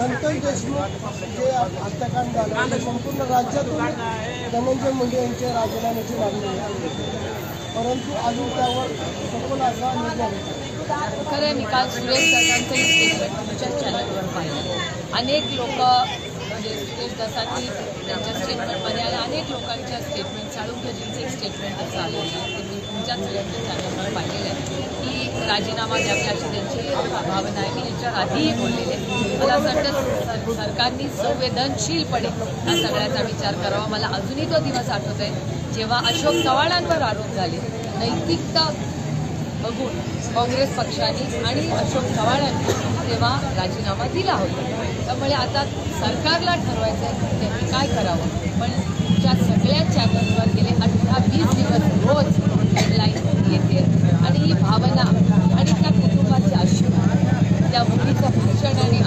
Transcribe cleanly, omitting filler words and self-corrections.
संतोष देशमुख जे हत्याकांड झालं संपूर्ण राज्यातून धनंजय मुंडे यांच्या राजीनाम्याची मागणी आहे, परंतु अजून त्यावर सखोल असा निर्णय खरं मी काल सुरेश दसांचंही स्टेटमेंट तुमच्या चॅनलवर पाहिलं. अनेक लोक म्हणजे सुरेश दसांनी त्यांच्या स्टेटमेंटमध्ये आणि अनेक लोकांच्या स्टेटमेंट साळुंखेजींचे एक स्टेटमेंट असं आलेलं आहे ते मी तुमच्याच सगळ्यांच्या चॅनलवर पाहिलेलं आहे की राजीनामा द्यावी अशी त्यांची भावना आहे. मी याच्या आधीही बोललेले. मला असं वाटतं सरकारने संवेदनशीलपणे या सगळ्याचा विचार करावा. मला अजूनही तो दिवस आठवत आहे जेव्हा अशोक चव्हाणांवर आरोप झाले. नैतिकता बघून काँग्रेस पक्षाने आणि अशोक चव्हाणांनी तेव्हा राजीनामा दिला होता. त्यामुळे आता सरकारला ठरवायचं आहे त्यांनी काय करावं. पण तुमच्या सगळ्या चॅनलवर गेले 18-20 दिवस रोज हेडलाईन येते आणि ही भावना आणि त्या कुटुंबाचे अश्रू, त्या मुलीचं भाषण आणि